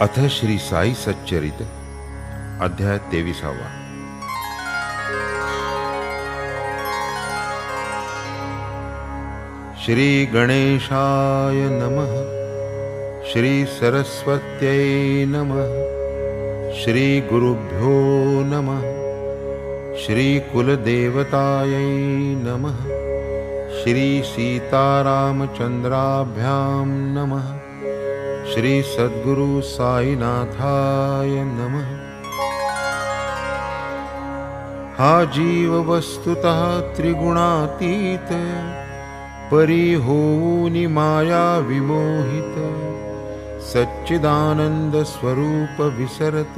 अथ श्री साई सच्चरित अध्याय 23। श्री गणेशाय नमः। श्री सरस्वत्यै नमः। श्री गुरुभ्यो नमः। श्री कुलदेवतायै नमः। श्री सीतारामचंद्राभ्यां नमः। श्री सद्गुरु साईनाथाय नमः। हा जीव वस्तुतः त्रिगुणातीत, परी होऊनि माया विमोहित, सच्चिदानंद स्वरूप विसरत,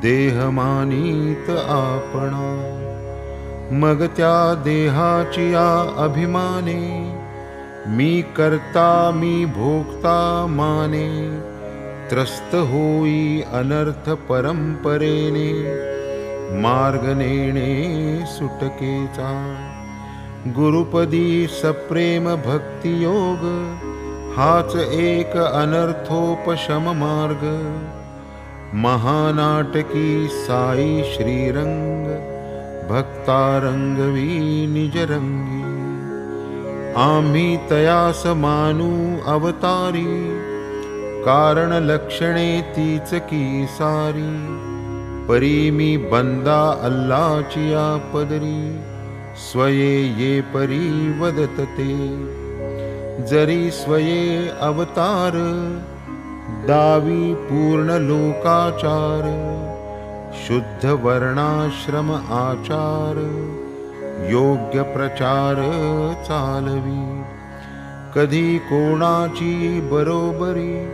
देह मानीत आपणा। मग त्या देहाची या अभिमाने, मी करता मी भोगता माने, त्रस्त होई अनर्थ परंपरेने, मार्ग नेणे सुटकेचा। गुरुपदी सप्रेम भक्ती योग, हाच एक अनर्थोपशम मार्ग। महानाटकी साई श्रीरंग, भक्तारंगवी निजरंगी। आम्ही तयास मानू अवतारी, कारण लक्षणे तीच की सारी। परी मी बंदा अल्लाची या पदरी, स्वये ये परी वदत ते। जरी स्वये अवतार, दावी पूर्ण लोकाचार। शुद्ध वर्णाश्रम आचार, योग्य प्रचार चालवी। कधी कोणाची बरोबरी,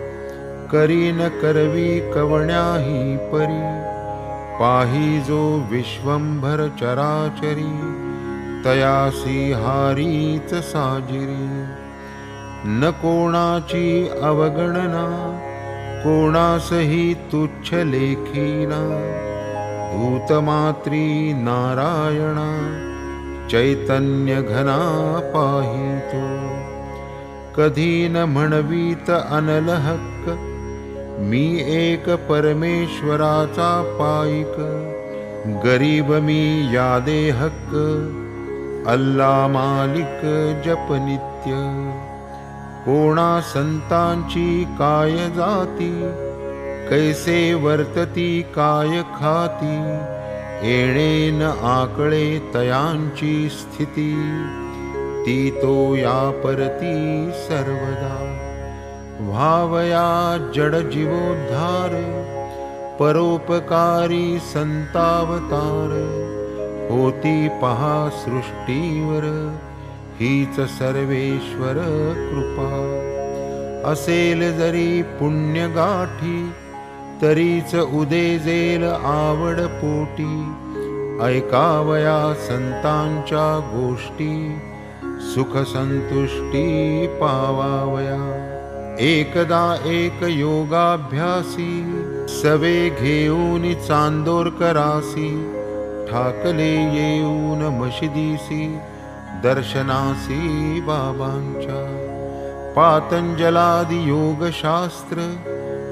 करी न करवी कवण्याही परी। पाही जो विश्वंभर चराचरी, तयासी हारीच साजिरी। न कोणाची अवगणना, कोणासही तुच्छ लेखीना। भूतमात्री नारायणा, चैतन्य घना पाहितो। कधी न म्हणवीत अनल हक्क, मी एक परमेश्वराचा पाईक। गरीब मी यादे हक्क, अल्ला मालिक जप नित्य। कोणा संतांची काय जाती, कैसे वर्तती काय खाती। येणे न आकळे तयांची स्थिती, ती तो या परती सर्वदा। व्हावया जड जीवोद्धार, परोपकारी संतावतार। होती पहा सृष्टीवर, हीच सर्वेश्वर कृपा। असेल जरी पुण्य गाठी, तरीच उदेजेल आवड पोटी। ऐकावया संतांच्या गोष्टी, सुख संतुष्टी पावावया। एकदा एक योगाभ्यासी, सवे घेऊन चांदोरकरासी। ठाकले येऊन मशिदीसी, दर्शनासी बाबांच्या। पातंजलादि योगशास्त्र,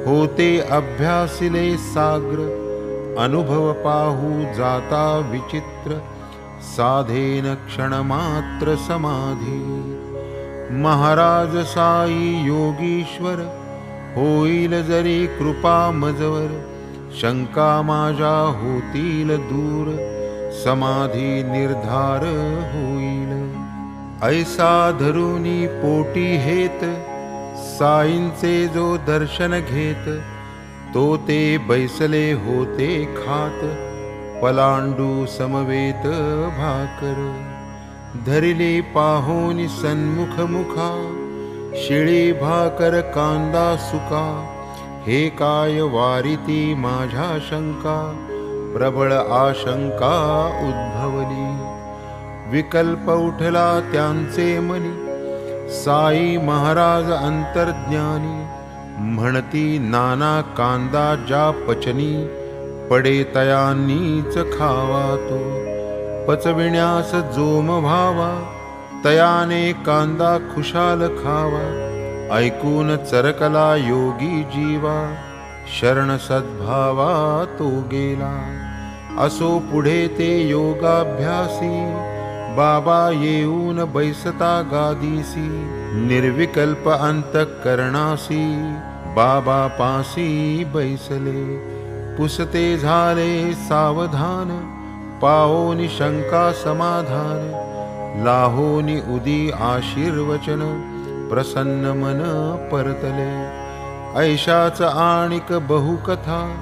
होते अभ्यासिले साग्र। अनुभव पाहू जाता विचित्र, साधेन क्षणमात्र समाधी। महाराज साई योगीश्वर, होईल जरी कृपा मजवर। शंका माझ्या होतील दूर, समाधी निर्धार होईल। ऐसा धरुनी पोटी हेत, साईंचे जो दर्शन घेत। तो ते बैसले होते खात, पलांडू समवेत भाकर। धरिले पाहोनी सन्मुख मुखा, शिळी भाकर कांदा सुका। हे काय वारिती माझ्या शंका, प्रबळ आशंका उद्भवली। विकल्प उठला त्यांचे मनी, साई महाराज अंतर्ज्ञानी। म्हणती नाना कांदा ज्या पचनी, पडे तयांनीच खावा तो। पचविण्यास जोम व्हावा, तयाने कांदा खुशाल खावा। ऐकून चरकला योगी जीवा, शरण सद्भावा तो गेला. असो पुढे ते योगाभ्यासी, बाबा येऊन बैसता गादीसी. निर्विकल्प अंतःकरणासी, बाबा पासी बैसले. पुसते झाले सावधान, पाओनी शंका समाधान. लाहोनी उदी आशीर्वचन, प्रसन्न मन परतले. ऐशाच आणिक बहुकथा,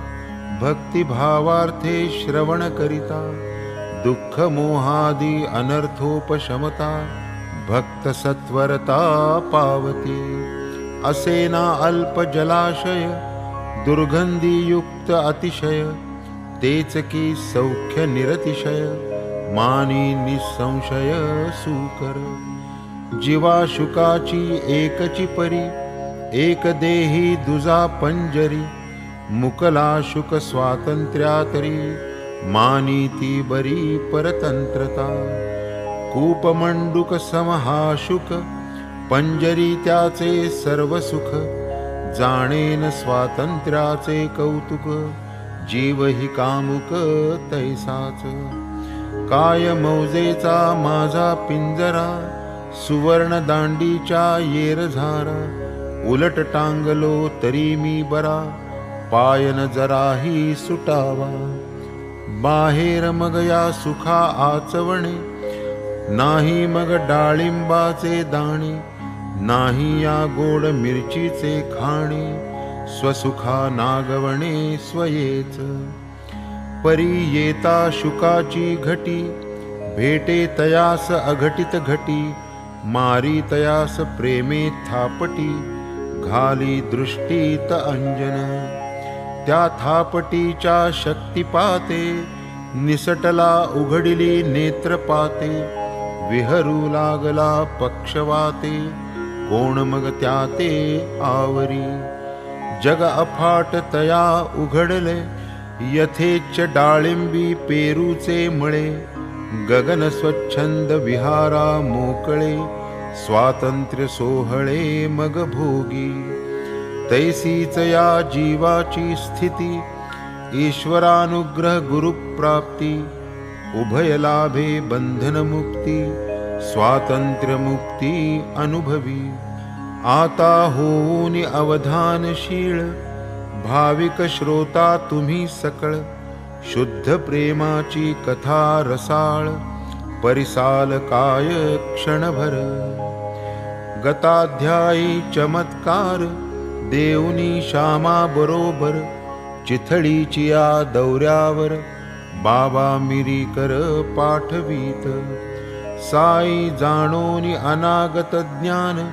भक्तिभावार्थे श्रवण करिता. दुःख मोहादी अनर्थोपशमता, भक्त सत्वरता पावती. असेना अल्प जलाशय, दुर्गंधीयुक्त अतिशय. तेच की सौख्य निरतिशय, मानी निसंशय सुकर. जीवा शुकाची एकची परी, एक देही दुजा पंजरी. मुकला शुक स्वातंत्र्यातरी, मानी ती बरी परतंत्रता. कूपमंडूक समहा शुक, पंजरी त्याचे सर्व सुख. जाणेन स्वातंत्र्याचे कौतुक, जीव ही कामुक तैसाच. काय मौजेचा माझा पिंजरा, सुवर्ण दांडीच्या येरझारा. उलट टांगलो तरी मी बरा, पायन जराही सुटावा. बाहेर मग या सुखा आचवणे, नाही मग डाळिंबाचे दाणे. नाही या गोड मिरचीचे खाणे, स्वसुखा नागवणे स्वयेच. परी येता शुकाची घटी, भेटे तयास अघटित घटी. मारी तयास प्रेमे थापटी, घाली दृष्टीत अंजन. त्या थापटीच्या शक्तिपाते, निसटला उघडिली नेत्रपाते. विहरू लागला पक्षवाते, कोण मग त्याते आवरी. जग अफाट तया उघडले, यथेच्छ डाळिंबी पेरूचे मळे. गगन स्वच्छंद विहारा मोकळे, स्वातंत्र्य सोहळे मग भोगी. तैसीच या जीवाची स्थिती, ईश्वरानुग्रह गुरुप्राप्ती. उभय लाभे बंधन मुक्ती, स्वातंत्र्य मुक्ती अनुभवी. आता होऊनी अवधानशील, भाविक श्रोता तुम्ही सकळ. शुद्ध प्रेमाची कथा रसाळ, परिसाल काय क्षणभर. गताध्यायी चमत्कार, देऊनी श्यामा बरोबर. चिथळीची या दौऱ्यावर, बाबा मिरीकर पाठवीत. साई जाणोनी अनागत ज्ञान,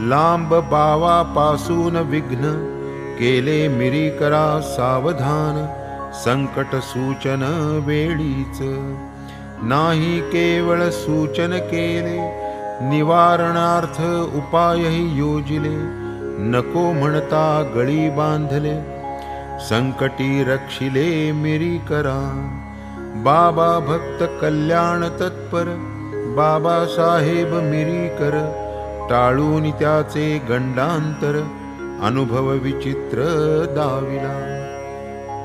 लांब बावापासून विघ्न. केले मिरीकरा सावधान, संकट सूचन वेळीच. नाही केवळ सूचन केले, निवारणार्थ उपायही योजिले. नको म्हणता गळी बांधले, संकटी रक्षिले मिरीकरा. बाबा भक्त कल्याण तत्पर, बाबासाहेब मिरीकर. टाळून त्याचे गंडांतर, अनुभव विचित्र दाविला.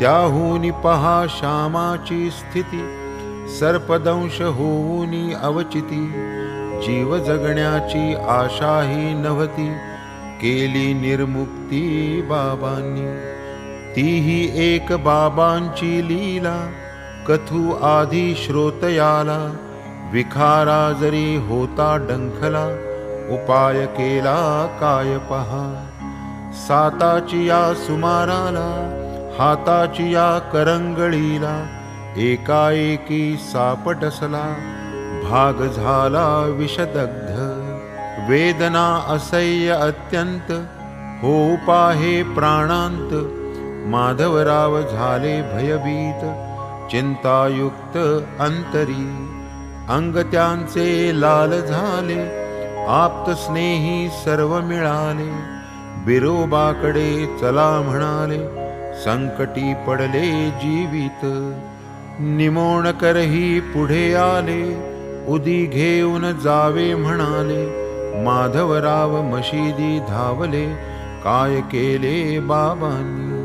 त्याहून पहा श्यामाची स्थिती, सर्पदंश होऊनी अवचिती. जीव जगण्याची आशाही नव्हती, केली निर्मुक्ती बाबांनी. तीही एक बाबांची लीला, कथू आधी श्रोतयाला. विखारा जरी होता डंखला, उपाय केला काय पहा. साताची या सुमाराला, हाताची या करंगळीला. एकाएकी सापटसला, भाग झाला विषदग्ध. वेदना असह्य अत्यंत, हो पाहे प्राणांत. माधवराव झाले भयभीत, चिंतायुक्त अंतरी. अंग त्यांचे लाल झाले, आप्त स्नेही सर्व मिळाले. बिरोबाकडे चला म्हणाले, संकटी पडले जीवित. निमोणकरही पुढे आले, उदी घेऊन जावे म्हणाले. माधवराव मशिदी धावले, काय केले बाबांनी.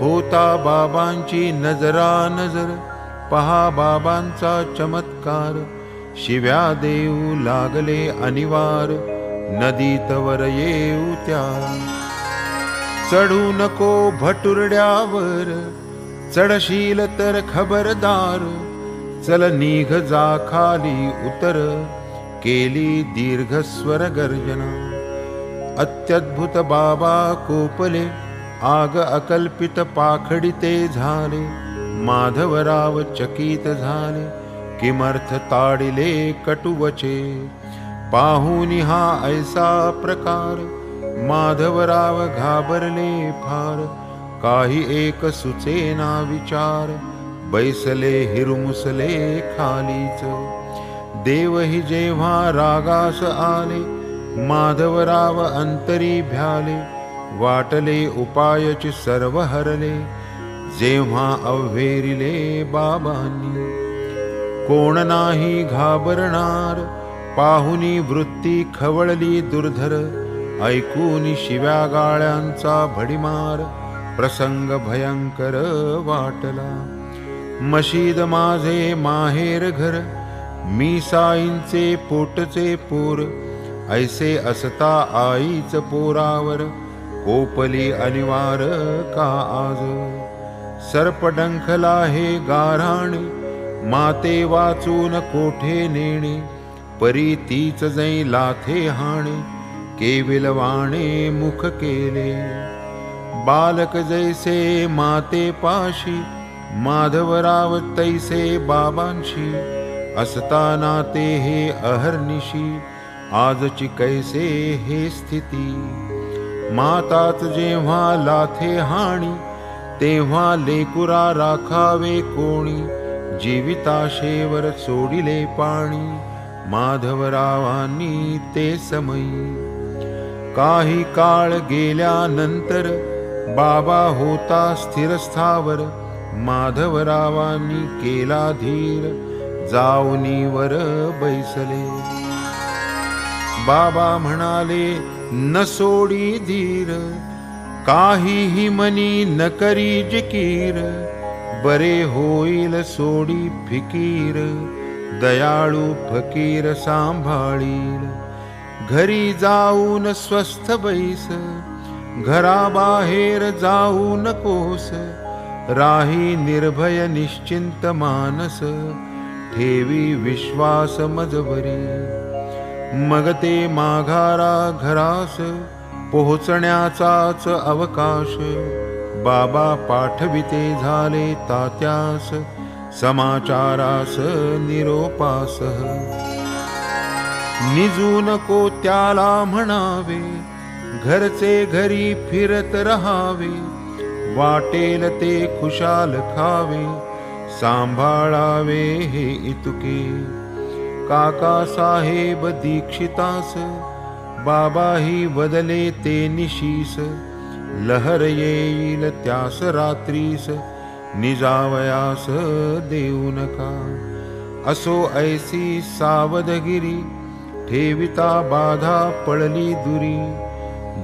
होता बाबांची नजरा नजर, पहा बाबांचा चमत्कार. शिव्या देऊ लागले अनिवार, नदीत वर येऊ त्या. चढू नको भटुरड्यावर, चढशील तर खबरदार. चल निघ जा खाली उतर, केली दीर्घ स्वर गर्जना. अत्याद्भुत बाबा कोपले, आग अकल्पित पाखडिते झाले. माधवराव चकित झाले, किमर्थ ताडिले कटुवचे. पाहुनी हा ऐसा प्रकार, माधवराव घाबरले फार. काही एक सुचेना विचार, बैसले हिरमुसले खालीच. देवही जेव्हा रागास आले, माधवराव अंतरी भ्याले. वाटले उपायच सर्व हरले, जेव्हा अव्हेरिले बाबांनी. कोण नाही घाबरणार, पाहुनी वृत्ती खवळली दुर्धर. ऐकून शिव्या गाळ्यांचा भडीमार, प्रसंग भयंकर वाटला. मशीद माझे माहेर घर, मी साईंचे पोटचे पोर. ऐसे असता आईच पोरावर, कोपली अनिवार का आज. सर्प डंखला हे गाऱ्हाणे, माते वाचून कोठे नेणे. परी तीच जै लाथे हाणे, केविलवाणे मुख केले. बालक जैसे माते पाशी, माधवराव तैसे बाबांशी. असताना ते हे अहर्निशी, आजची कैसे हे स्थिती. माताच जेव्हा लाथे हाणी, तेव्हा लेकुरा राखावे कोणी. जीविताशेवर सोडिले पाणी, माधवरावांनी ते समयी. काही काळ गेल्यानंतर, बाबा होता स्थिरस्थावर. माधवरावांनी केला धीर, जाऊनी वर बैसले. बाबा म्हणाले न सोडी धीर, काहीही मनी न करी जिकीर. बरे होईल सोडी फिकीर, दयाळू फकीर सांभाळील. घरी जाऊन स्वस्थ बैस, घराबाहेर जाऊ नकोस. राही निर्भय निश्चिंत मानस, ठेवी विश्वास मजवरी. मग ते माघारा घरास, पोहोचण्याचाच अवकाश. बाबा पाठविते झाले तात्यास, समाचारास निरोपास. निजू नको त्याला म्हणावे, घरचे घरी फिरत रहावे. वाटेल ते खुशाल खावे, सांभाळावे हे इतुके. काका साहेब दीक्षितास, बाबाही बदले ते निशीस. लहर येईल त्यास रात्रीस, निजावयास देऊ नका. असो ऐसी सावधगिरी, ठेविता बाधा पडली दुरी.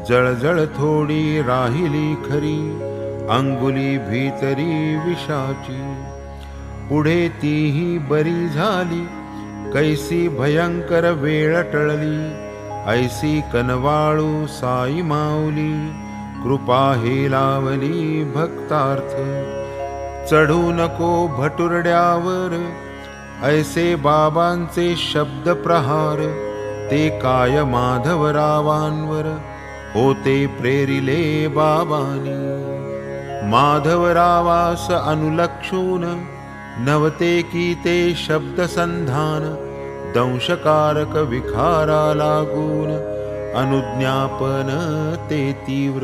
जळजळ थोडी राहिली खरी, अंगुली भीतरी विषाची. पुढे तीही बरी झाली, कैसी भयंकर वेळ टळली. ऐसी कनवाळू साई माऊली, कृपा हे लावली भक्तार्थ. चढू नको भटुरड्यावर, ऐसे बाबांचे शब्द प्रहार. ते काय माधवरावांवर, होते प्रेरिले बाबांनी. माधवरावास अनुलक्षून, नव्हते की ते शब्द संधान. दंशकारक विखारा लागून, अनुज्ञापन ते तीव्र.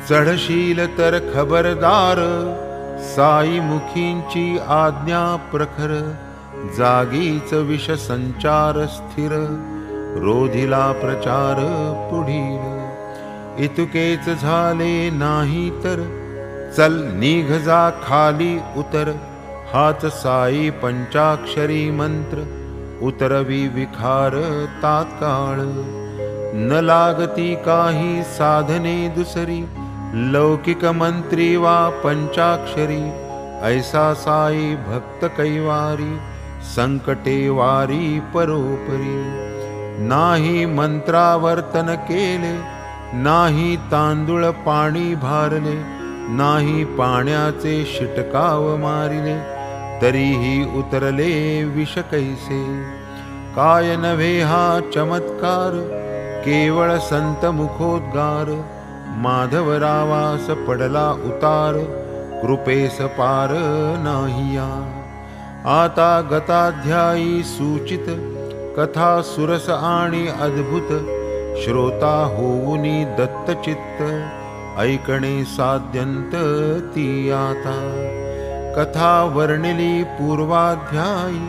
चढशील तर खबरदार, साई मुखींची आज्ञा प्रखर. जागीच विष संचार स्थिर, रोधिला प्रचार पुढील. इतुकेच झाले नाही तर, चल निघ जा खाली उतर. हाच साई पंचाक्षरी मंत्र, उतरवी विखार तात्काळ. न लागती काही साधने दुसरी, लौकिक मंत्री वा पंचाक्षरी, ऐसा साई भक्त कैवारी, संकटे वारी परोपरी. नाही मंत्रावर्तन केले, नाही तांदूळ पाणी भारले, नाही पाण्याचे शिटकाव मारिले, तरीही उतरले विष कैसे. काय नव्हे हा चमत्कार, केवळ संत मुखोद्गार. माधवरावास पडला उतार, कृपेस पार नाहिया. आता गताध्यायी सूचित, कथा सुरस आणि अद्भुत. श्रोता होऊनी दत्तचित्त, ऐकणे साध्यंत ती आता. कथा वर्णिली पूर्वाध्यायी,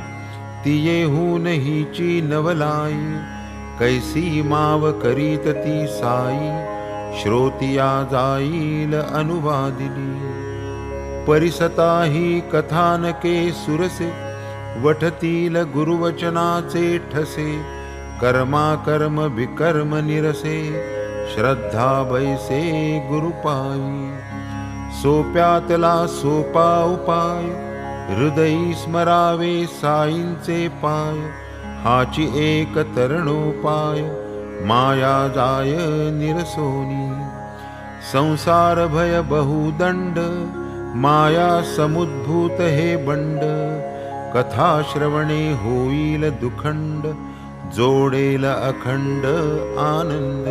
ती येहून हिची नवलाई. कैसी माव करीत ती साई, श्रोतिया जाईल अनुवादिली. परिसता ही कथानके सुरसे, वठतील गुरुवचनाचे ठसे. कर्मा कर्म विकर्म निरसे, श्रद्धा बैसे गुरुपायी. सोप्यातला सोपा उपाय, हृदयी स्मरावे साईंचे पाय. हाची एक तरणोपाय, माया जाय निरसोनी. संसार भय बहुदंड, माया समुद्भूत हे बंड. कथा श्रवणे होईल दुखंड, जोडेल अखंड आनंद.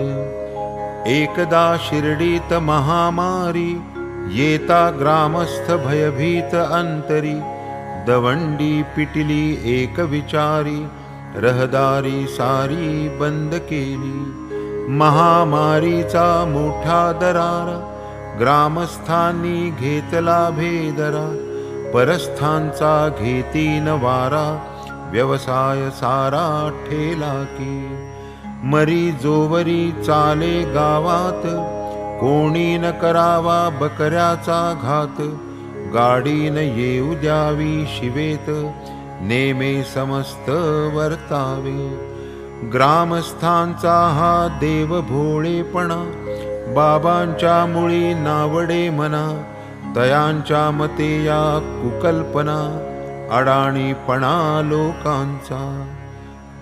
एकदा शिर्डीत महामारी, येता ग्रामस्थ भयभीत अंतरी. दवंडी पिटिली एक विचारी, रहदारी सारी बंद केली. महामारीचा मोठा दरारा, ग्रामस्थांनी घेतला भेदरा. परस्थांचा घेतीन वारा, व्यवसाय सारा ठेला की. मरी जोवरी चाले गावात, कोणी न करावा बकऱ्याचा घात. गाडी न येऊ द्यावी शिवेत, नेमे समस्त वर्तावे. ग्रामस्थांचा हा देव भोळेपणा, बाबांच्या मुळी नावडे मना. तयांच्या मते या कुकल्पना, अडाणीपणा लोकांचा.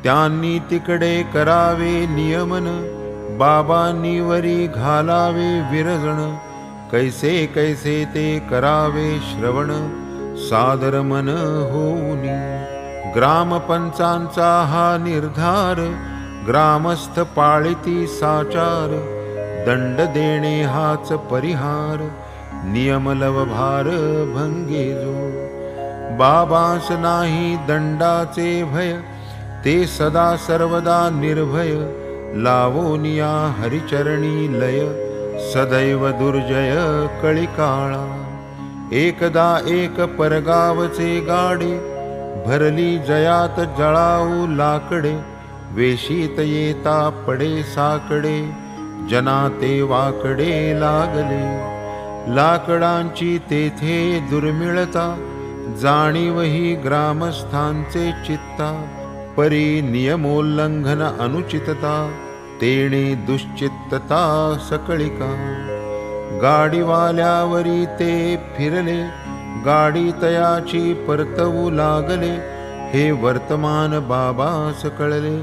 त्यांनी तिकडे करावे नियमन, बाबांनी वरी घालावे विरजण. कैसे कैसे ते करावे श्रवण, सादर मन होऊनी. ग्रामपंचांचा हा निर्धार, ग्रामस्थ पाळिती साचार. दंड देणे हाच परिहार, नियम लवभार भंगे जो. बाबांस नाही दंडाचे भय, ते सदा सर्वदा निर्भय. लावोनिया हरिचरणी लय, सदैव दुर्जय कळिकाळा. एकदा एक परगावचे गाडे, भरली जयात जळाऊ लाकडे. वेशीत येता पडे साकडे, जना ते वाकडे लागले. लाकडांची तेथे दुर्मिळता, जाणीव ही ग्रामस्थांचे चित्ता. परी नियमोल्लंघन अनुचितता, तेणे दुश्चित्तता सकळिका. गाडीवाल्यावरी ते फिरले, गाडी तयाची परतवू लागले. हे वर्तमान बाबास कळले,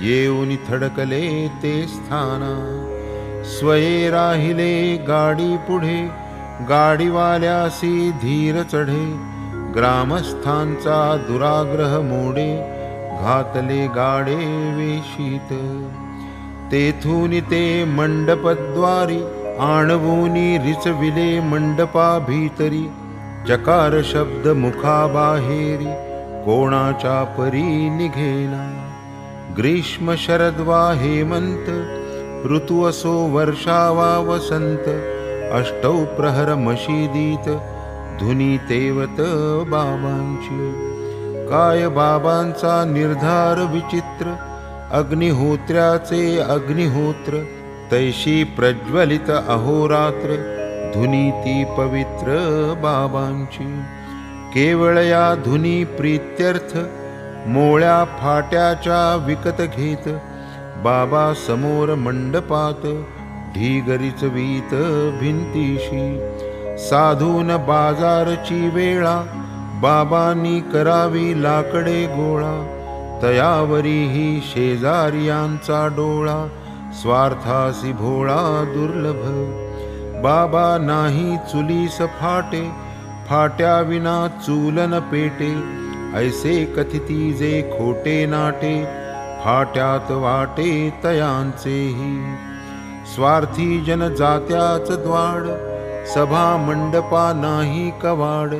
येऊन थडकले ते स्थाना. स्वये राहिले गाडी पुढे, गाडीवाल्यासी धीर चढे. ग्रामस्थांचा दुराग्रह मोडे, घातले गाडे वेशीत. तेथून ते मंडपद्वारी, आणवूनी रिचविले मंडपा भीतरी. चकार शब्द मुखाबाहेरी, कोणाच्या परी निघेना. ग्रीष्म शरद वा हेमंत, ऋतू असो वर्षा वा वसंत. अष्टौ प्रहर मशिदीत, धुनी तेवत बाबांची. काय बाबांचा निर्धार विचित्र, अग्निहोत्र्याचे अग्निहोत्र. तैशी प्रज्वलित अहोरात्र, धुनी ती पवित्र बाबांची. केवळ या धुनी प्रीत्यर्थ, मोळ्या फाट्याच्या विकत घेत. बाबा समोर मंडपात, ढीगरीच वीत भिंतीशी. साधून बाजारची वेळा बाबांनी करावी लाकडे गोळा. तयावरीही शेजारियांचा डोळा स्वार्थासी भोळा दुर्लभ. बाबा नाही चुलीस फाटे फाट्या विना चूलन पेटे. ऐसे कथिती जे खोटे नाटे फाट्यात वाटे तयांचेही. स्वार्थी जन जात्याच द्वाड सभा मंडपा नाही कवाड.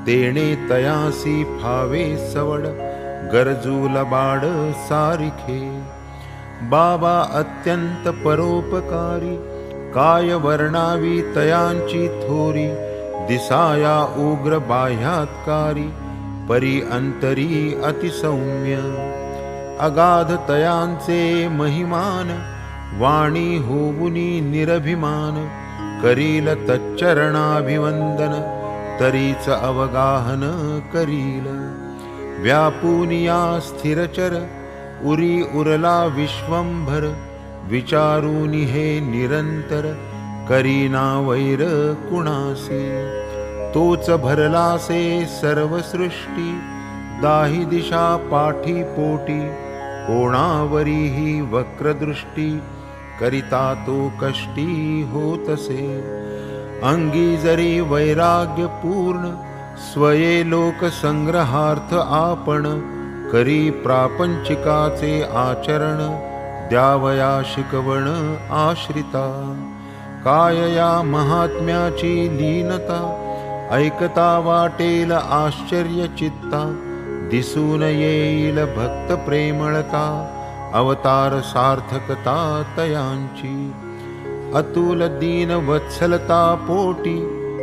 तेणे तयासी फावे सवड गरजू लबाड सारिखे. बाबा अत्यंत परोपकारी काय वर्णावी तयांची थोरी. दिसाया उग्र बाह्यात्कारी परी अंतरी अतिसौम्य. अगाध तयांचे महिमान वाणी होऊनी निरभिमान. करील तच्चरणाभिवंदन तरीच अवगाहन करील. व्यापूनिया स्थिरचर उरी उरला विश्वंभर. विचारूनी हे निरंतर करीना वैर कुणासी. तोच भरलासे सर्व सृष्टी दाही दिशा पाठी पोटी. कोणावरीही वक्रदृष्टी करिता तो कष्टी होतसे. अंगी जरी वैराग्य पूर्ण स्वये लोक संग्रहार्थ आपण. करी प्रापंचिकाचे आचरण द्यावया शिकवण आश्रिता. काय या महात्म्याची लीनता ऐकता वाटेल आश्चर्य चित्ता. दिसून येईल भक्त प्रेमळता अवतार सार्थकता तयांची. अतुल दीन वत्सलता पोटी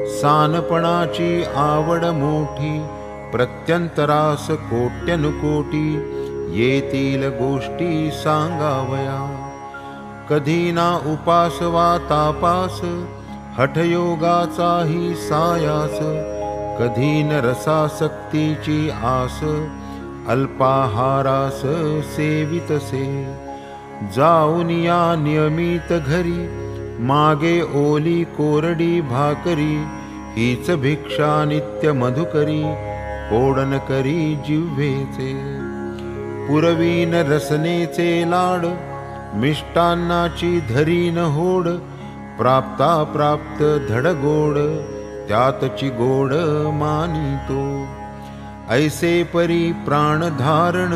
सानपणाची आवड मोठी. प्रत्यंतरास कोट्यनुकोटी येतील गोष्टी सांगावया. कधी ना उपास वा तापास हठयोगाचाही सायास. कधी न रसासक्तीची आस अल्पाहारास सेवितसे. जाऊन या नियमित घरी मागे ओली कोरडी भाकरी. हीच भिक्षा नित्य मधुकरी कोडन करी जिव्हेचे. पुरवीन रसनेचे लाड मिष्टान्नाची धरीन होड. प्राप्ता प्राप्त धडगोड त्यातची गोड मानितो. ऐसे परी प्राण धारण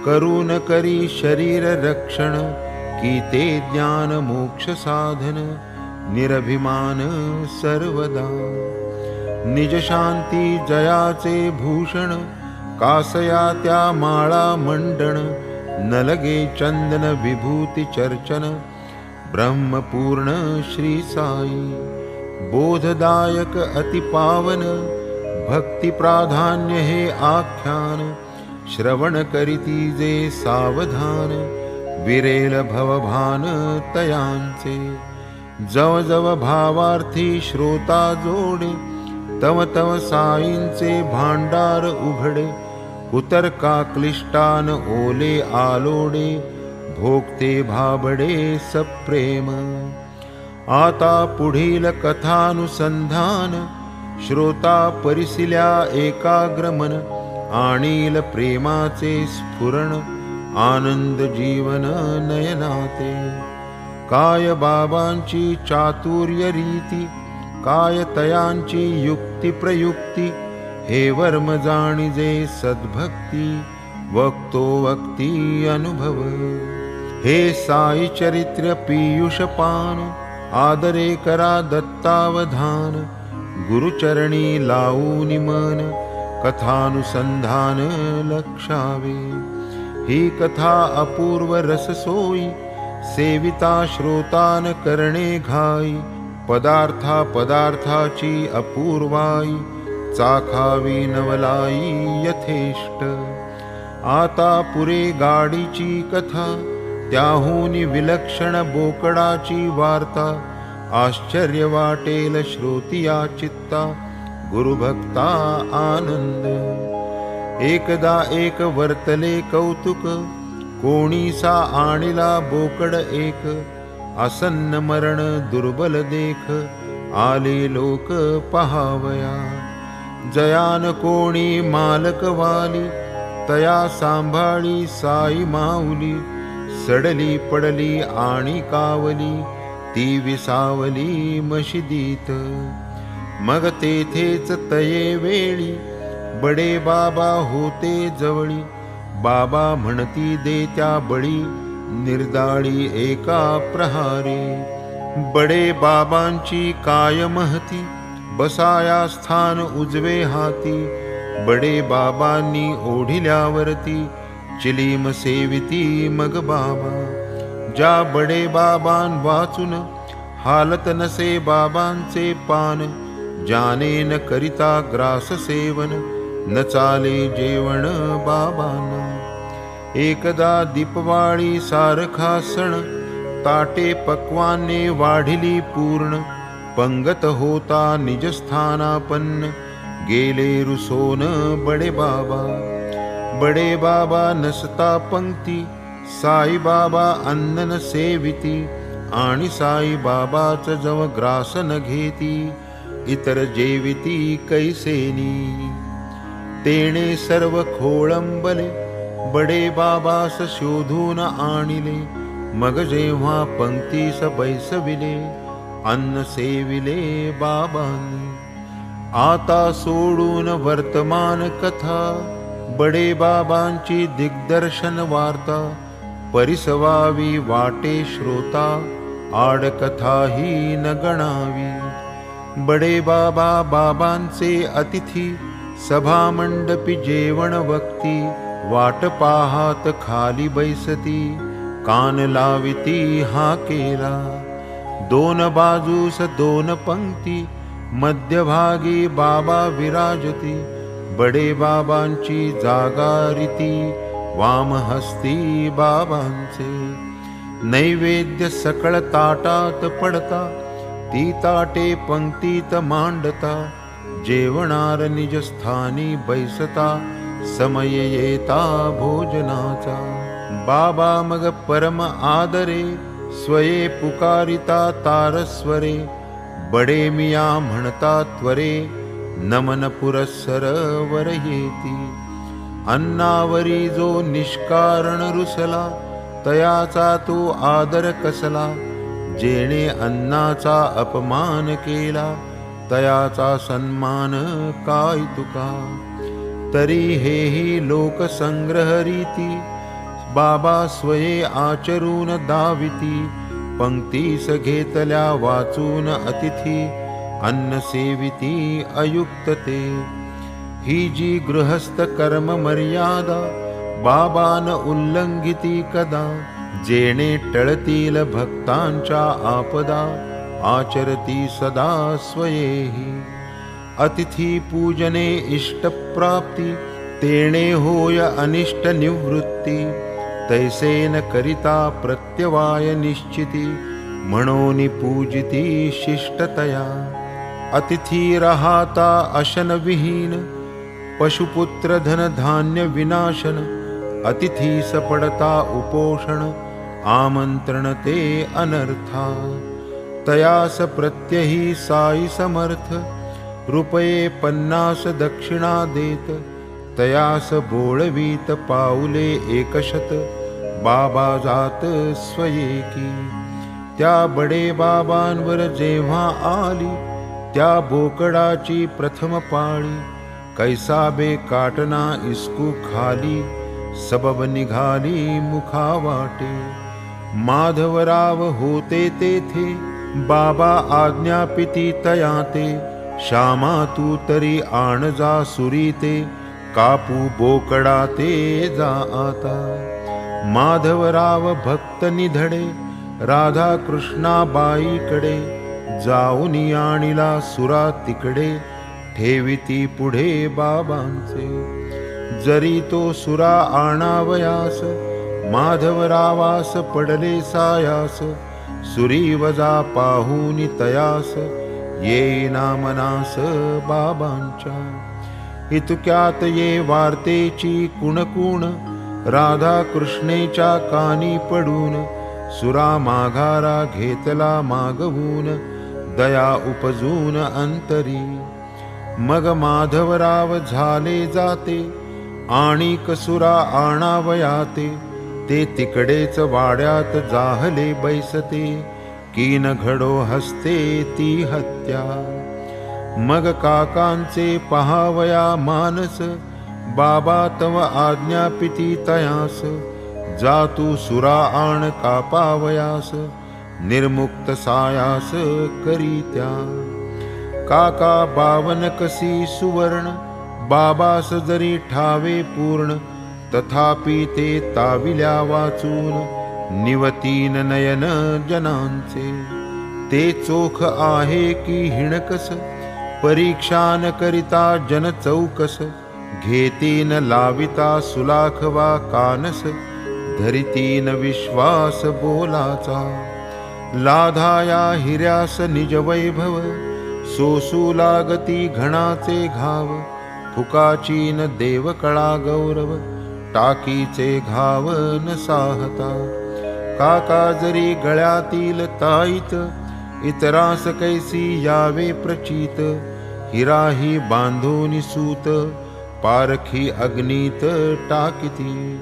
करून करी शरीर रक्षण. की ते ज्ञान मोक्ष साधन निरभिमान सर्वदा. निज शांती जयाचे भूषण कासया त्या माळा मंडण. न लगे चंदन विभूती चर्चन ब्रह्मपूर्ण श्री साई. बोधदायक अति पावन भक्ति प्राधान्य हे आख्यान. श्रवण करीती जे सावधान विरेल भवभान तयांचे. जव जव भावार्थी श्रोता जोडे तव तव साईंचे भांडार उघडे. कुतर्का क्लिष्टान ओले आलोडे भोगते भाबडे सप्रेम. आता पुढील कथानुसंधान श्रोता परिसिल्या एकाग्रमन. आणील प्रेमाचे स्फुरण आनंद जीवन नयनाते. काय बाबांची चातुर्य रीती काय तयांची युक्ती प्रयुक्ती. हे वर्म जाणिजे सद्भक्ती वक्तो वक्ती अनुभव. हे साई चरित्र पीयूषपान आदरे करा दत्तावधान. गुरुचरणी लावूनि मन कथानुसंधान लक्षावे. ही कथा अपूर्व रससोई सेविता श्रोतान करणे घाई. पदार्था पदार्थाची अपूर्वाई चाखावी नवलाई यथेष्ट. आता पुरे गाडीची कथा त्याहूनी विलक्षण बोकडाची वार्ता. आश्चर्य वाटेल श्रोतिया चित्ता गुरुभक्ता आनंद. एकदा एक वर्तले कौतुक कोणीसा आणिला बोकड एक. आसन्न मरण दुर्बल देख, आले लोक पहावया. जयान कोणी मालक वाली, तया सांभाळी साई माऊली. सडली पडली आणि कावली, ती विसावली मशिदीत. मग तेथेच तये वेळी, बडे बाबा होते जवळी. बाबा म्हणती देत्या बळी, निर्दाळी एका प्रहारे. बडे बाबांची काय महती, बसाया स्थान उजवे हाती. बडे बाबांनी ओढिल्यावरती, चिलीम सेविती मग बाबा. ज्या बडे बाबां वाचून, हालत नसे बाबांचे पान. जाने न करिता ग्रास सेवन, न चाले जेवण बाबांना. एकदा दीपवाळी सारखा सण, ताटे पक्वाने वाढिली पूर्ण. पंगत होता निजस्थानापन्न, गेले रुसोन बडे बाबा. बडे बाबा नसता पंक्ती, साई बाबा अन्न न सेविती. आणि साई बाबाच जव ग्रास न घेती, इतर जेविती कैसेनी. तेणे सर्व खोळंबले, बडे बाबास शोधून आणिले. मग जेव्हा पंक्तीस बैसविले, अन्न सेविले बाबांनी. आता सोडून वर्तमान कथा, बडे बाबांची दिग्दर्शन वार्ता. परिसवावी वाटे श्रोता, आडकथा ही न गणावी. बडे बाबा बाबांचे अतिथी, सभामंडपी जेवण वक्ती. वाट पाहात खाली बैसती, कान लाविती हा केला. दोन बाजूस दोन पंक्ती, मध्यभागी बाबा विराजती. बडे बाबांची जागा रीती, वामहस्ती बाबांचे. नैवेद्य सकळ ताटात पडता, ती ताटे पंक्तीत मांडता. जेवणार निजस्थानी बैसता, समय येता भोजनाचा. बाबा मग परम आदरे, स्वये पुकारिता तारस्वरे. बडे मिया म्हणता त्वरे, नमन पुरस्सर वर येती. अन्नावरी जो निष्कारण रुसला, तयाचा तो आदर कसला. जेणे अन्नाचा अपमान केला, तयाचा सन्मान काय तुका. तरी हेही लोकसंग्रह रीती, बाबा स्वये आचरून दाविती. पंक्तीस घेतल्या वाचून अतिथी, अन्न सेविती अयुक्तते. ही जी गृहस्थ कर्म मर्यादा, बाबान उल्लंघिती कदा. जेणे टळतील भक्तांच्या आपदा, आचरती सदा स्वयेही. अतिथी पूजने इष्टप्राप्ती, तेणे होय अनिष्ट निवृत्ती. तैसे न करिता प्रत्यवाय निश्चिती, म्हणून पूजिती शिष्टतया. अतिथी राहता अशन विहीन, पशुपुत्र धन धान्य विनाशन. अतिथीस पडता उपोषण, आमंत्रण ते अनर्था. तयास प्रत्यही साई समर्थ, रुपये 50 दक्षिणा देत. तयास बोळवीत पाऊले 100, बाबा जात स्वयेकी. त्या बडे बाबांवर जेव्हा आली, त्या बोकडाची प्रथम पाळी. कैसा बे काटना इसकू खाली, सबब निघाली मुखावाटे. माधवराव होते तेथे, बाबा आज्ञापिती तयाते. श्यामा तू तरी आण जा सुरीते, कापू बोकडा ते जा आता. माधवराव भक्त निधडे, राधा कृष्णाबाईकडे. जाऊन आणिला सुरा तिकडे, ठेविती पुढे बाबांचे. जरी तो सुरा आणावयास, माधवरावास पडले सायास. सुरी वजा पाहूनी तयास, येईना मनास बाबांच्या. इतक्यात ये वार्तेची कुणकुण, राधा कृष्णेच्या कानी पडून. सुरा माघारा घेतला मागवून, दया उपजून अंतरी. मग माधवराव झाले जाते, आणि कसुरा आणावयाते. ते तिकडेच वाड्यात जाहले बैसते, कीन घडो हसते ती हत्या. मग काकांचे पहावया मानस, बाबा तव आज्ञापिती तयास. जा तू सुरा आण कापावयास, निर्मुक्त सायास करीत्या. काका 52 कसी सुवर्ण, बाबास जरी ठावे पूर्ण. तथापि ते ताविल्या वाचून, निवतीन नयन जनांचे. ते चोख आहे की हिणकस, परीक्षा न करिता जन चौकस. घेतीन लाविता सुलाखवा कानस, धरितीन विश्वास बोलाचा. लाधाया हिऱ्यास निज वैभव, सोसू लागती घणाचे घाव. फुकाची न देवकळा गौरव, टाकीचे घाव न साहता. काका जरी गळ्यातील ताईत, इतरास कैसी यावे प्रचित. हिराही बांधोनी सूत, पारखी अग्नीत टाकिती.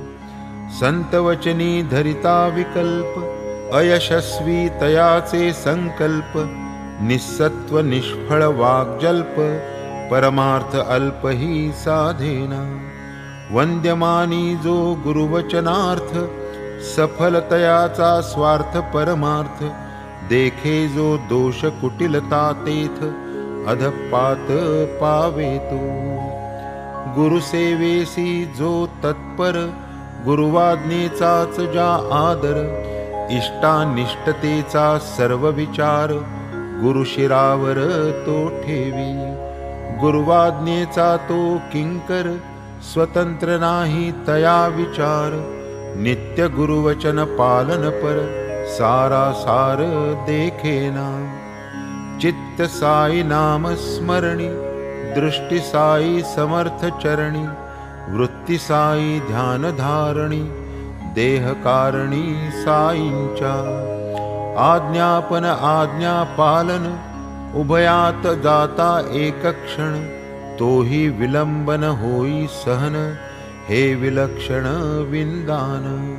संतवचनी धरिता विकल्प, अयशस्वी तयाचे संकल्प. निस्सत्व निष्फळ वाग्जल्प, परमार्थ अल्प ही साधेना. वंद्यमानी जो गुरुवचनार्थ, सफल तयाचा स्वार्थ परमार्थ. देखे जो दोष कुटिलता तेथ, अधपात पावे तो. गुरुसेवेसी जो तत्पर, गुरुवाज्ञेचाच ज्या आदर. इष्टानिष्टतेचा सर्व विचार, गुरुशिरावर तो ठेवी. गुरुवाज्ञेचा तो किंकर, स्वतंत्र नाही तया विचार. नित्य गुरुवचन पालन पर, सारासार देखेना. चित्त साई नाम स्मरणी, दृष्टि साई समर्थ चरणी. वृत्ती साई ध्यान धारणी, देह कारणी साईंच्या. आज्ञापन आज्ञा पालन, उभयात जाता एक क्षण. तोही विलंबन होई सहन, हे विलक्षण विंदान.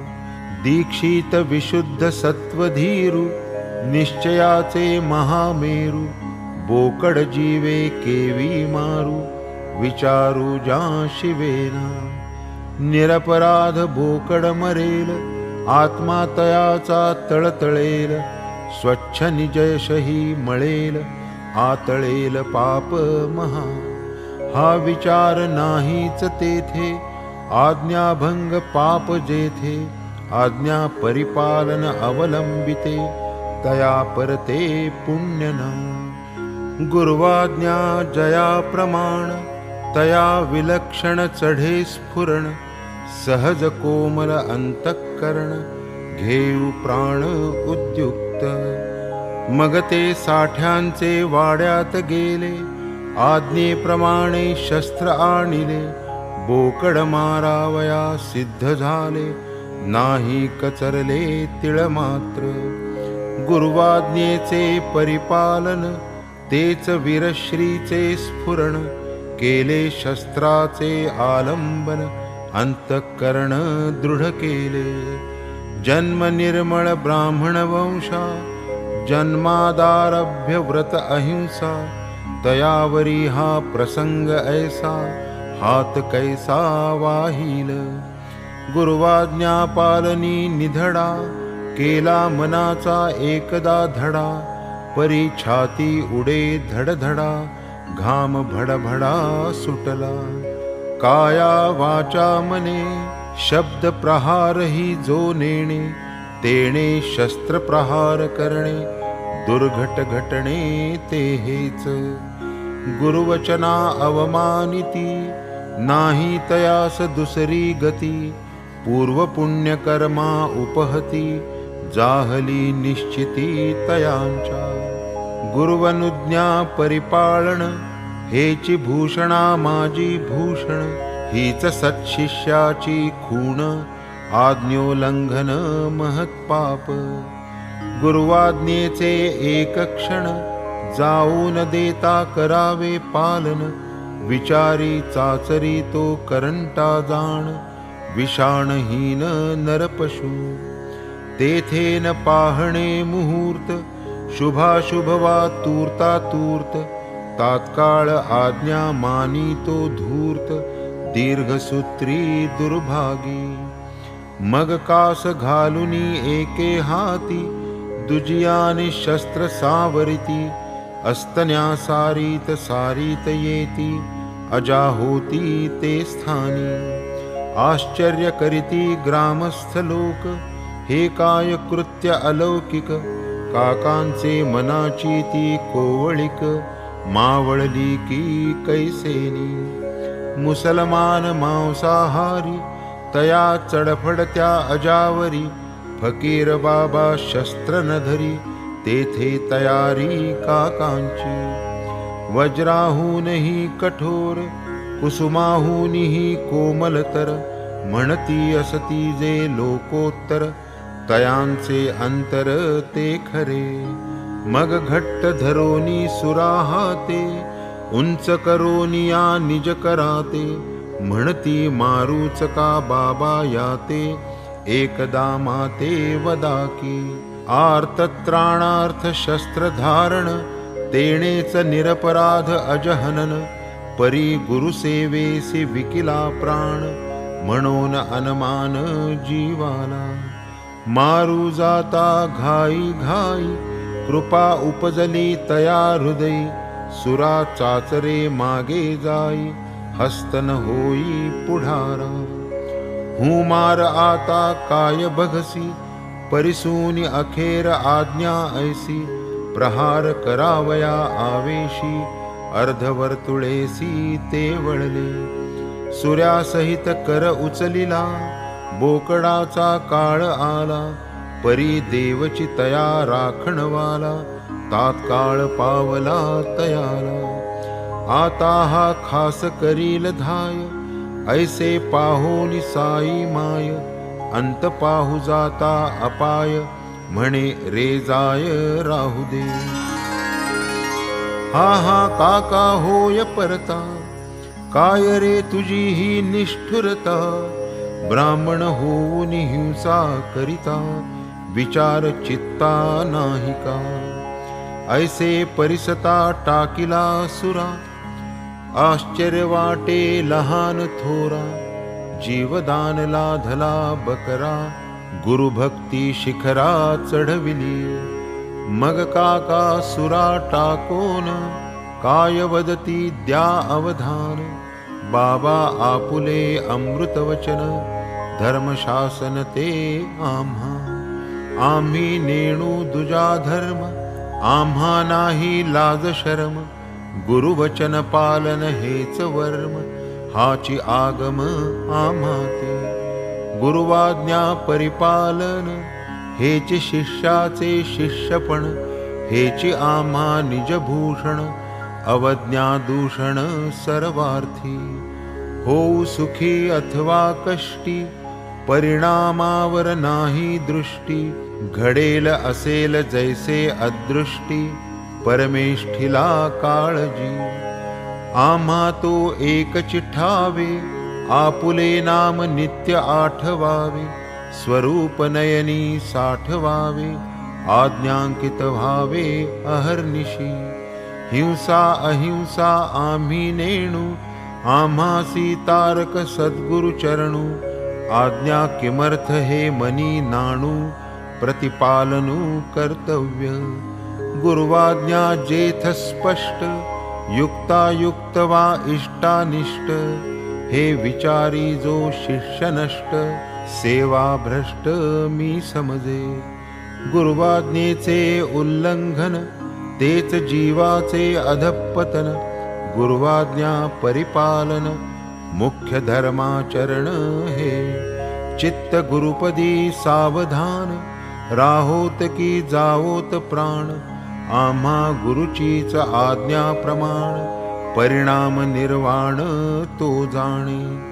दीक्षित विशुद्ध सत्वधीरु, निश्चयाचे महामेरू. बोकड जीवे केवी मारू, विचारू जा शिवेना. निरपराध बोकड मरेल, आत्मा तयाचा तळतळेल. स्वच्छ निजयशही मळेल, आतळेल पाप महा. हा विचार नाहीच तेथे, आज्ञाभंग पाप जेथे. आज्ञा परिपालन अवलंबिते, तया परते पुण्यना. गुरुवाज्ञा जया प्रमाण, तया विलक्षण चढे स्फुरण. सहज कोमल अंतःकरण, घेऊ प्राण उद्युक्त. मग ते साठ्यांचे वाड्यात गेले, आज्ञेप्रमाणे शस्त्र आणिले. बोकड मारावया सिद्ध झाले, नाही कचरले तिळ मात्र. गुरुवाज्ञेचे परिपालन, तेच वीरश्रीचे स्फुरण. केले शस्त्राचे आलंबन, अंतःकरण दृढ केले. जन्म निर्मळ ब्राह्मण वंशा, जन्मादारभ्य व्रत अहिंसा. तयावरी हा प्रसंग ऐसा, हात कैसा वाहील. गुरुवाज्ञा पालनी निधडा, केला मनाचा एकदा धडा. परी छाती उडे धडधडा, घाम भडभडा सुटला. काया वाचा मने, शब्द प्रहार ही जो नेणे. तेणे शस्त्र प्रहार करणे, दुर्घट घटणे ते हेच. गुरुवचना अवमानिती, नाही तयास दुसरी गती. पूर्व पुण्य कर्मा उपहती, जाहली निश्चिती तयांच्या. गुरुवनुज्ञा परिपालन, हेची भूषणा माझी भूषण. हीच सत्शिष्याची खूण, आज्ञोल्लंघन महत्पाप. गुरुवाज्ञेचे एक क्षण जाऊ न देता करावे पालन. विचारी चाचरी तो करंटा जाण. विषाणहीन नरपशु तेथे न पाहणे मुहूर्त. शुभाशुभ वा तूर्ता तूर्त. तात्काळ आज्ञा मानी तो धूर्त. दीर्घसूत्री दुर्भागी. मग कास घालुनी एके हाती. दुजियाने शस्त्र सावरिती. अस्तन्या सारीत सारीत येती. अजा होती ते स्थानी. आश्चर्य करीती ग्रामस्थ लोक. हे काय कृत्य अलौकिक. काकांचे मनाची ती कोवळीक. मावळली की कैसेनी. मुसलमान मांसाहारी तया चढफडत्या अजावरी. फकीर बाबा शस्त्र न धरी तेथे तयारी काकांची. वज्राहूनही कठोर कुसुमाहूनही कोमलतर. म्हणती असती जे लोकोत्तर. तयांचे अंतर ते खरे. मग घट्ट धरोनी सुराहाते. उंच करोनिया निज कराते. म्हणती मारूच का बाबा याते. एकदा माते वदा की. आर्तत्राणार्थ शस्त्र धारण. तेणेच निरपराध अजहनन. परी गुरुसेवेसी विकिला प्राण. म्हणून अनमान जीवाला. मारू जाता घाई घाई. कृपा उपजली तया हृदयी. सुरा चाचरे मागे जाई. हस्तन होई पुढारा. हूँ मार आता काय बघसी. परिसूनी अखेर आज्ञा ऐसी. प्रहार करावया आवेशी. अर्धवर्तुळेसी ते वळले. सूर्यासहित कर उचलिला. बोकडाचा काळ आला. परी देवची तया राखणवाला. तात्काळ पावला तयाला. आता हा खास करील धाय. ऐसे पाहोनी साई माय. अंत पाहू जाता अपाय. म्हणे रे जाय राहू दे. हा हा काका होय परता. काय रे तुझी ही निष्ठुरता. ब्राह्मण होऊन हिंसा करिता. विचार चित्ता नाही का. ऐसे परिसता टाकिला सुरा. आश्चर्य वाटे लहान थोरा. जीवदान लाधला बकरा. गुरुभक्ती शिखरा चढविली. मग काका सुरा टाकोन. काय वदती द्या अवधान. बाबा आपुले अमृतवचन. धर्मशासन ते आम्हा. आम्ही नेणू दुजा धर्म. आम्हा नाही लाज शरम. गुरुवचन पालन हेच वर्म. हाची आगम आम्हा ते. गुरुवाज्ञा परिपालन. हेच शिष्याचे शिष्यपण. हेची आम्हा निजभूषण. अवज्ञा दूषण सर्वार्थी. होऊ सुखी अथवा कष्टी. परिणामावर नाही दृष्टी. घडेल असेल जैसे अदृष्टी. परमेष्ठीला काळजी. आम्हा तो एक चिठावे. आपुले नाम नित्य आठवावे. स्वरूप नयनी साठवावे. आज्ञांकित व्हावे अहर्निशी. हिंसा अहिंसा आम्ही नेणू. आम्हासी तारक सद्गुरु चरणू. आज्ञा किमर्थ हे मनी नाणू. प्रतिपालनू कर्तव्य. गुरुवाज्ञा जेथ स्पष्ट. युक्तायुक्त वा इष्टानिष्ट. हे विचारी जो शिष्य नष्ट. सेवा भ्रष्ट मी समजे. गुरुवाज्ञेचे उल्लंघन. तेच जीवाचे अधपतन. गुरुवाज्ञा परिपालन. मुख्य धर्माचरण हे. चित्त गुरुपदी सावधान. राहोत की जावोत प्राण. आम्हा गुरुचीच आज्ञा प्रमाण. परिणाम निर्वाण तो जाणे.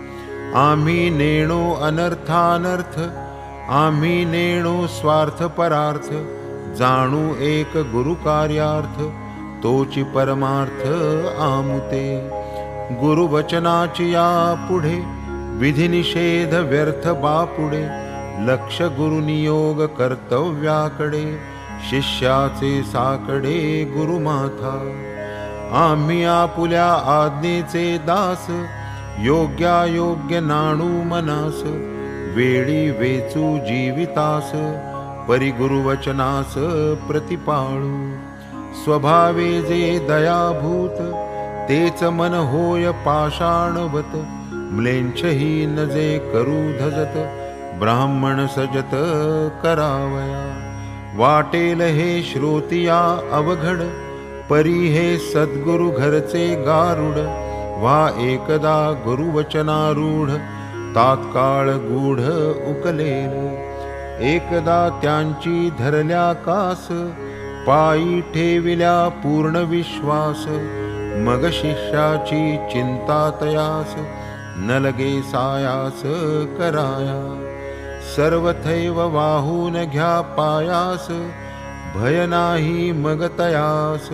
आम्ही नेणो अनर्थानर्थ, आम्ही नेणो स्वार्थ परार्थ, जाणू एक गुरु कार्यार्थ, तोची परमार्थ आमुते. गुरुवचनाची या पुढे, विधिनिषेध व्यर्थ बापुडे, लक्ष गुरुनियोग कर्तव्याकडे, शिष्याचे साकडे गुरुमाथा. आम्ही आपुल्या आज्ञेचे दास, योग्यायोग्य नाणू मनास, वेळी वेचू जीवितास, परी गुरुवचनास प्रतिपाळू. स्वभावे जे दयाभूत, तेच मन होय पाषाणवत, म्लेच्छहीन जे करू धजत, ब्राह्मण सजत करावया. वाटेल हे श्रोतिया अवघड, परी हे सद्गुरु घरचे गारुड. व्हा एकदा गुरुवचनारूढ, तात्काळ गूढ उकलेल. एकदा त्यांची धरल्या कास, पायी ठेविल्या पूर्ण विश्वास. मग शिष्याची चिंता तयास, न लगे सायास कराया. सर्वथैव वाहून घ्या पायास, भय नाही मग तयास.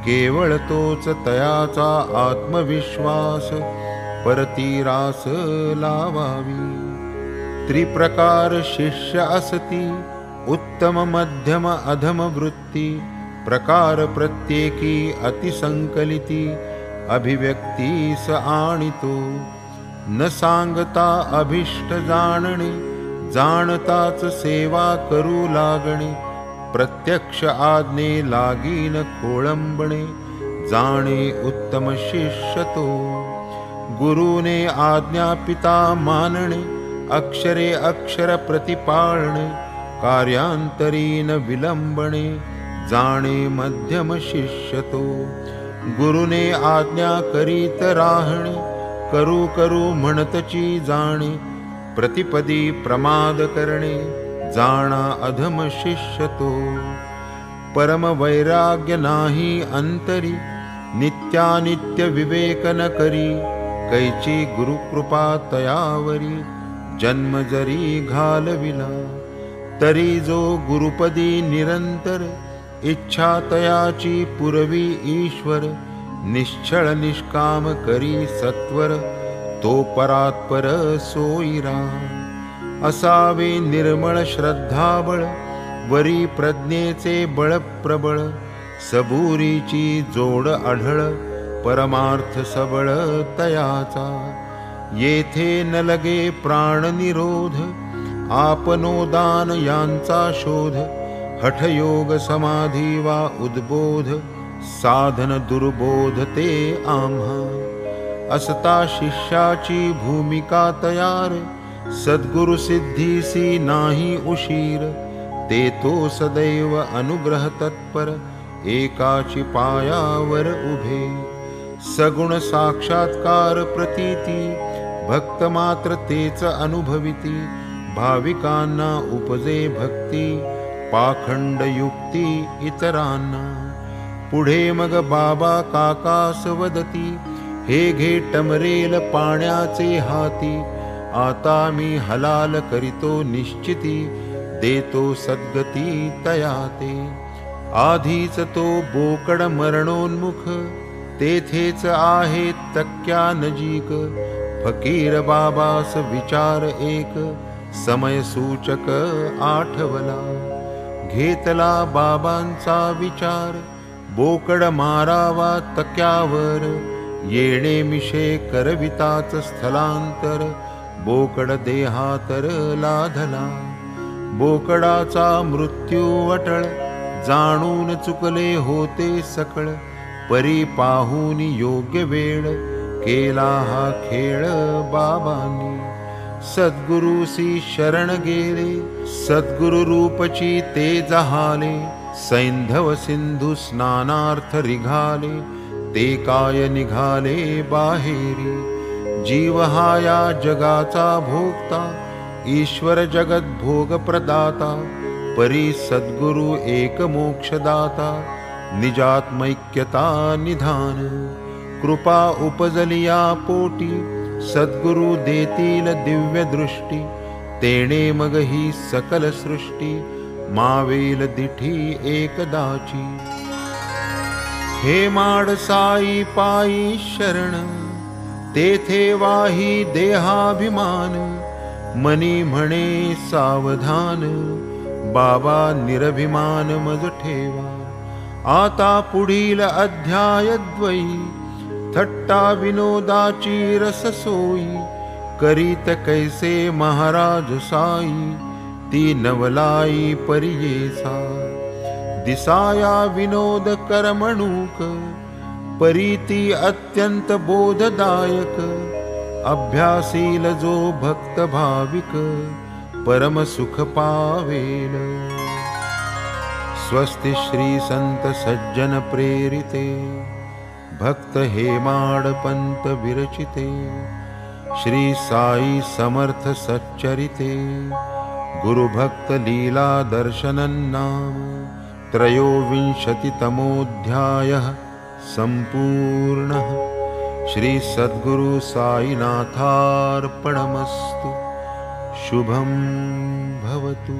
केवळ तोच तयाचा आत्मविश्वास, परतीरास लावावी. त्रिप्रकार शिष्य असती, उत्तम मध्यम अधम वृत्ती. प्रकार प्रत्येकी अतिसंकलिती, अभिव्यक्तीस आणितो. न सांगता अभिष्ट जाणणे, जाणताच सेवा करू लागणे. प्रत्यक्ष आज्ञे लागीन खोळंबणे, जाणे उत्तम शिष्य तो. गुरुने आज्ञापिता मानणे, अक्षरे अक्षर प्रतिपाळणे. कार्यांतरीन विलंबणे, जाणे मध्यम शिष्य तो. गुरुने आज्ञा करीत राहणे, करू करू म्हणतची जाणे. प्रतिपदी प्रमाद करणे, जाणा अधम शिष्य तो. परम वैराग्य नाही अंतरी, नित्यानित्य विवेक न करी. कैची गुरुकृपा तयावरी, जन्म जरी घालविला. तरी जो गुरुपदी निरंतर, इच्छा तयाची पुरवी ईश्वर. निश्चळ निष्काम करी सत्वर, तो परात्पर सोयीरा. असावे निर्मळ श्रद्धाबळ, वरी प्रज्ञेचे बळ प्रबळ. सबुरीची जोड आढळ, परमार्थ सबळ तयाचा. येथे न लगे प्राण निरोध, आपनोदान यांचा शोध. हठयोग समाधी वा उद्बोध, साधन दुर्बोध ते आम्हा. असता शिष्याची भूमिका तयार, सद्गुरु सिद्धीसी नाही उशीर. ते तो सदैव अनुग्रह तत्पर, एकाची पायावर उभे. सगुण साक्षात्कार प्रतीती, भक्त मात्र तेच अनुभविती. भाविकांना उपजे भक्ती, पाखंड युक्ती इतरांना. पुढे मग बाबा काकास वदती, हे घे टमरेल पाण्याचे हाती. आता मी हलाल करीतो निश्चिती, देतो सद्गती तयाते. आधीच तो बोकड मरणोन्मुख, तेथेच आहे तक्क्या नजीक. फकीर बाबास विचार एक, समय सूचक आठवला. घेतला बाबांचा विचार, बोकड मारावा तक्क्यावर. येणे मिशे करविताच स्थलांतर, बोकड देहातर लाधला. बोकडाचा मृत्यू अटळ, जाणून चुकले होते सकळ. परी पाहून योग्य वेळ, केला हा खेळ बाबांनी. सद्गुरुसी शरण गेले, सद्गुरु रूपची ते जहाले. सैंधव सिंधू स्नानार्थ रिघाले, ते काय निघाले बाहेरी. जीव हा या जगाचा भोगता, ईश्वर जगत भोग प्रदाता. परी सद्गुरु एक मोक्षदाता, निजात्मैक्यता निधान. कृपा उपजलिया पोटी, सद्गुरु देतील दिव्य दृष्टी, तेणे मग ही सकल सृष्टी मावेल दिठी एकदाची. हे माड साई पायी शरण, तेथे वाही देहाभिमान, मनी म्हणे सावधान, बाबा निरभिमान मज ठेवा. आता पुढील अध्याय द्वयी, थट्टा विनोदाची रससोयी, करीत कैसे महाराज साई, ती नवलाई परियेसा. दिसाया विनोद करमणूक, परीती अत्यंत बोधदायक, अभ्यासील जो भक्त भाविक, परम सुख पावेल. स्वस्ति श्री संत सज्जन प्रेरिते, भक्त हेमाड पंत विरचिते, श्री साई समर्थ सच्चरिते, गुरु भक्त लीला दर्शनं नाम त्रयोविंशतितमोऽध्यायः सम्पूर्णः. श्री सद्गुरु साईनाथार्पणमस्तु. शुभं भवतु.